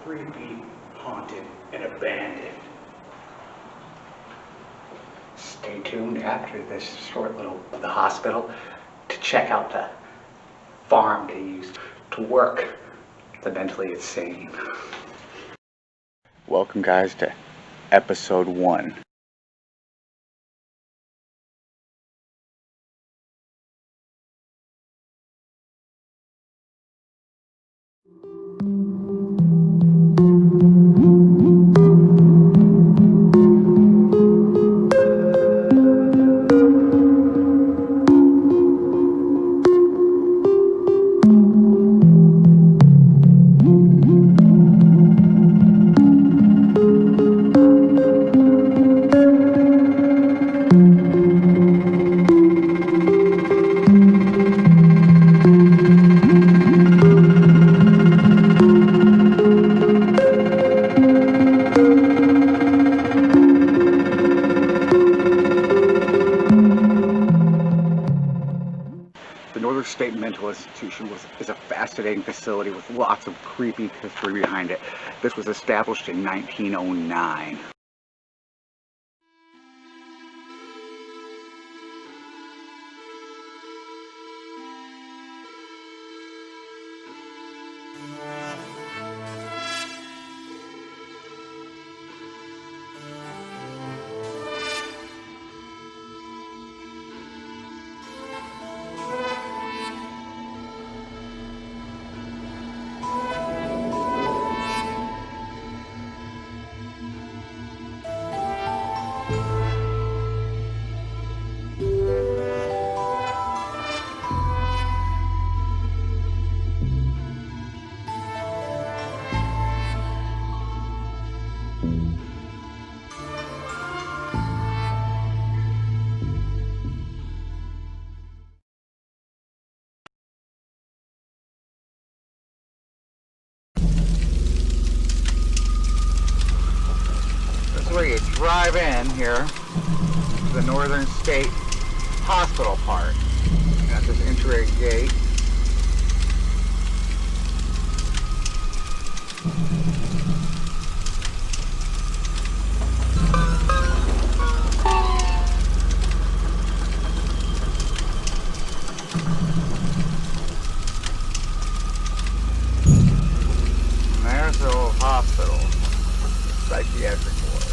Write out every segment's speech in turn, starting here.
creepy, haunted, and abandoned. Stay tuned after this short little of the hospital to check out the farm they use to work the mentally insane. Welcome guys to episode 1. The Northern State Mental Institution is a fascinating facility with lots of creepy history behind it. This was established in 1909. Where you drive in here to the Northern State Hospital part. Got this entry gate. And there's the old hospital, psychiatric ward.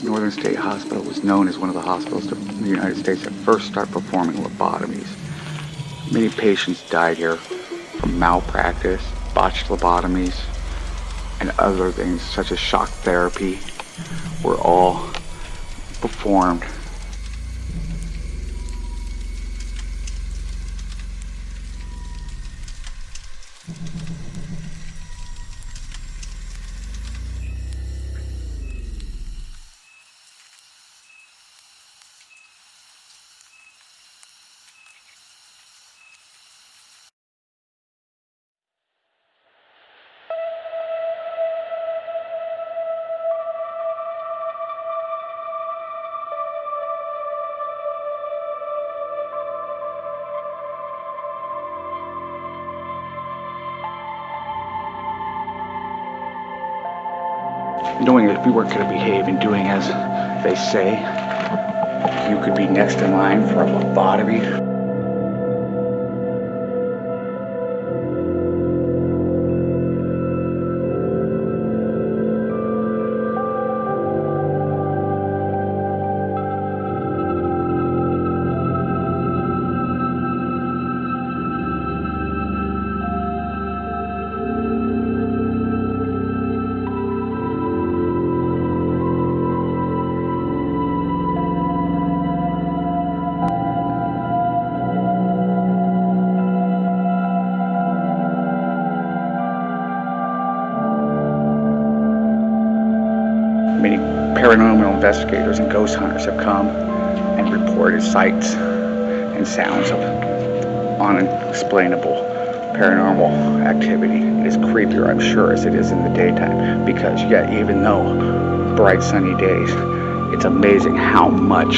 Northern State Hospital was known as one of the hospitals in the United States that first started performing lobotomies. Many patients died here from malpractice, botched lobotomies, and other things such as shock therapy were all performed. Knowing that if you weren't going to behave and doing as they say, you could be next in line for a lobotomy. Paranormal investigators and ghost hunters have come and reported sights and sounds of unexplainable paranormal activity. It is creepier, I'm sure, as it is in the daytime, because even though bright sunny days, it's amazing how much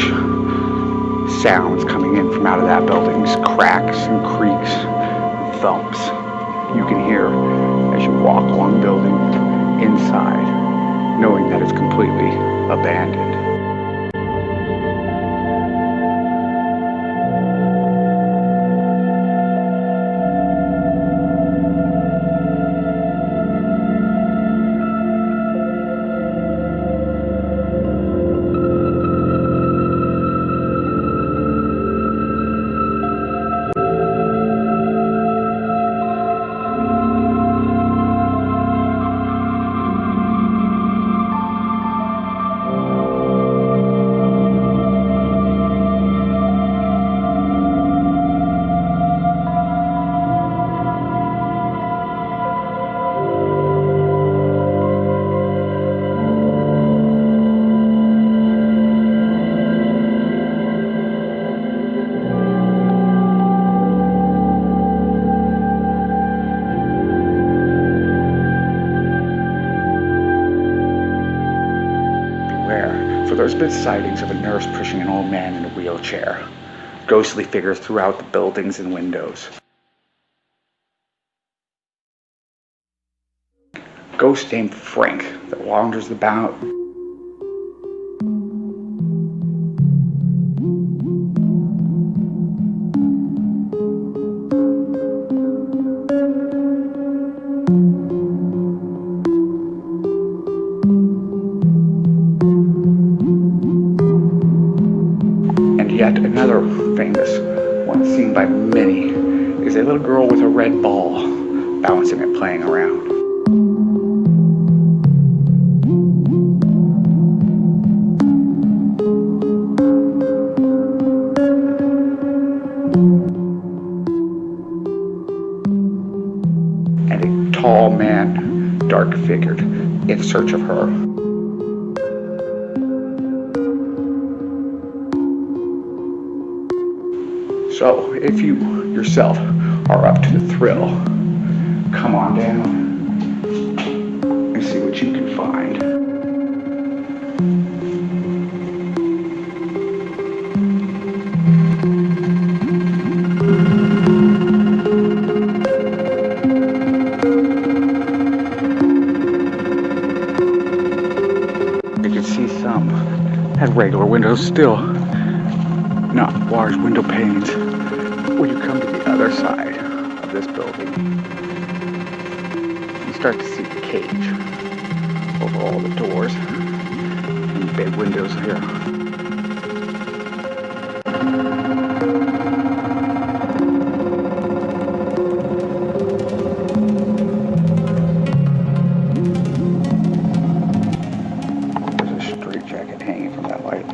sounds coming in from out of that building, cracks and creaks, and thumps you can hear as you walk along the building inside, knowing that it's completely abandoned. For there's been sightings of a nurse pushing an old man in a wheelchair, ghostly figures throughout the buildings and windows, ghost named Frank that wanders about. Yet another famous one seen by many is a little girl with a red ball bouncing and playing around. And a tall man, dark-figured, in search of her. So, if you yourself are up to the thrill, come on down and see what you can find. You can see some had regular windows still, not large window panes. When you come to the other side of this building, you start to see the cage over all the doors and big windows here. There's a straitjacket hanging from that light.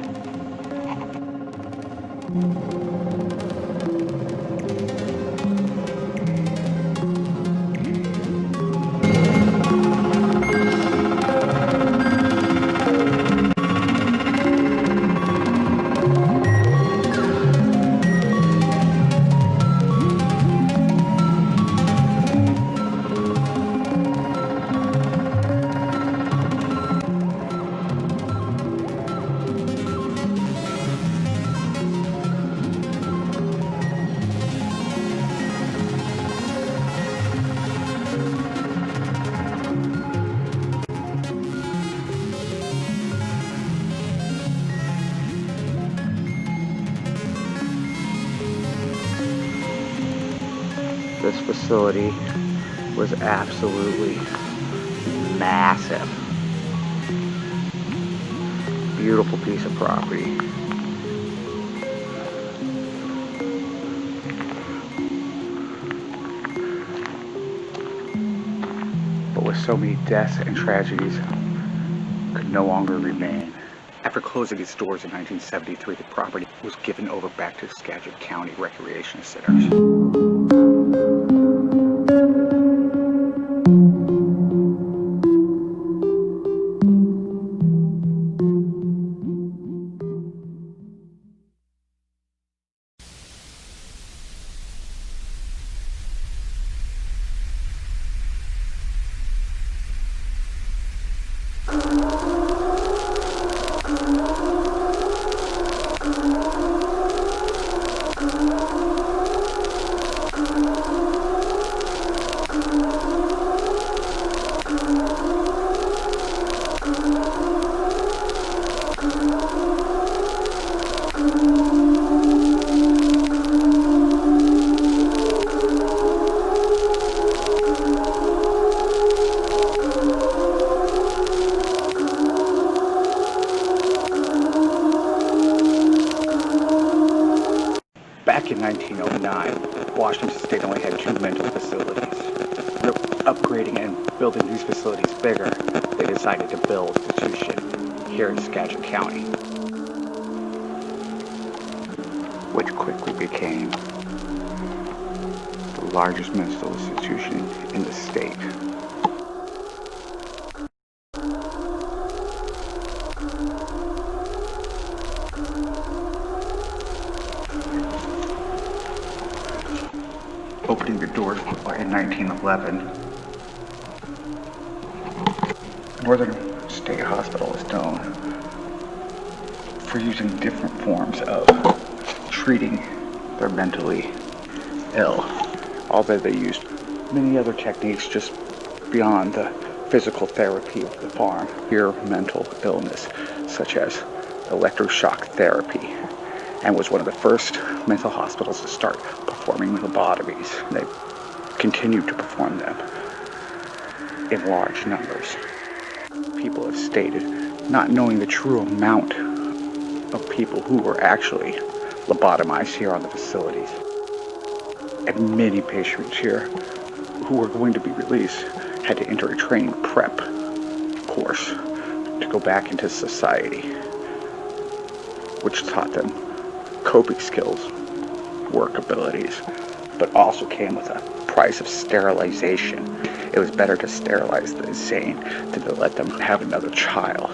This facility was absolutely massive. Beautiful piece of property. But with so many deaths and tragedies, could no longer remain. After closing its doors in 1973, the property was given over back to Skagit County Recreation Centers. Back in 1909, Washington State only had 2 mental facilities. They're upgrading and building these facilities bigger. They decided to build an institution here in Skagit County, which quickly became the largest mental institution in the state. Opening the doors in 1911, Northern State Hospital is known for using different forms of treating their mentally ill, although they used many other techniques just beyond the physical therapy of the farm. Here, mental illness, such as electroshock therapy, and was one of the first mental hospitals to start performing lobotomies. They continued to perform them in large numbers. People have stated not knowing the true amount of people who were actually lobotomized here on the facilities. And many patients here who were going to be released had to enter a training prep course to go back into society, which taught them coping skills, work abilities, but also came with a price of sterilization. It was better to sterilize the insane than to let them have another child.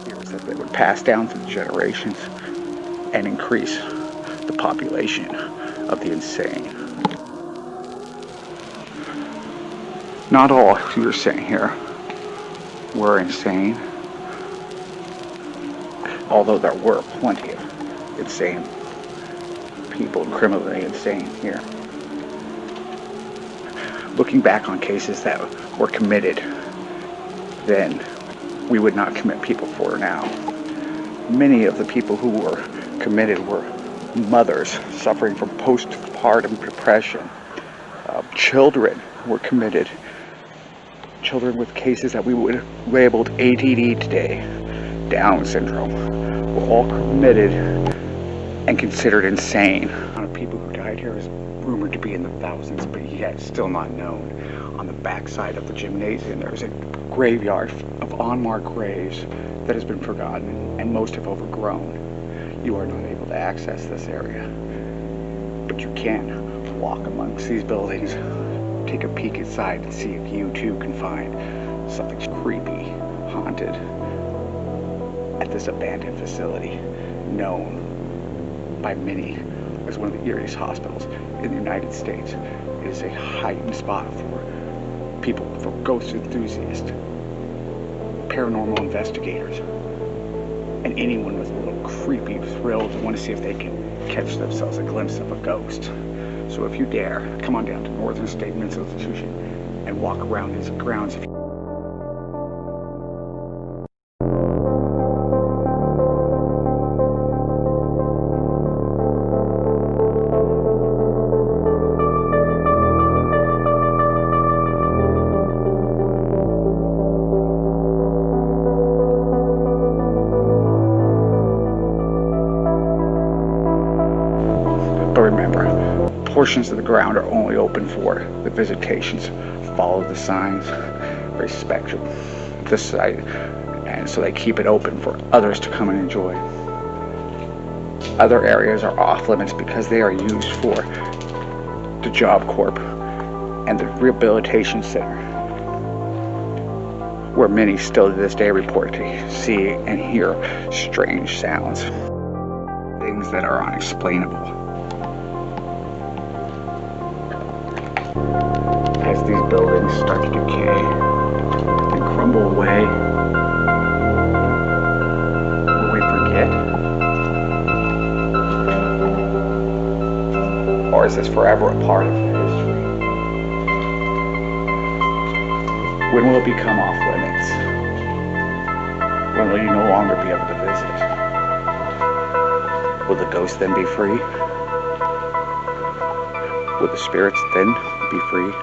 Fears that they would pass down through the generations and increase the population of the insane. Not all who are sitting here were insane, although there were plenty of insane people, criminally insane here. Looking back on cases that were committed then, we would not commit people for now. Many of the people who were committed were mothers suffering from postpartum depression. Children were committed. Children with cases that we would have labeled ADD today, Down syndrome, were all committed and considered insane. The amount of people who died here is rumored to be in the thousands, but yet still not known. On the backside of the gymnasium, there's a graveyard of unmarked graves that has been forgotten, and most have overgrown. You are not able to access this area, but you can walk amongst these buildings, take a peek inside and see if you too can find something creepy, haunted at this abandoned facility, known by many as one of the eeriest hospitals in the United States. It is a heightened spot for people, for ghost enthusiasts, paranormal investigators, and anyone with a little creepy thrill to want to see if they can catch themselves a glimpse of a ghost. So if you dare, come on down to Northern State Mental Institution and walk around its grounds. But remember, portions of the ground are only open for the visitations. Follow the signs, respect the site, and so they keep it open for others to come and enjoy. Other areas are off limits because they are used for the Job Corp and the Rehabilitation Center, where many still to this day report to see and hear strange sounds, things that are unexplainable. As these buildings start to decay and crumble away, will we forget? Or is this forever a part of history? When will it become off limits? When will you no longer be able to visit? Will the ghosts then be free? Will the spirits then be free?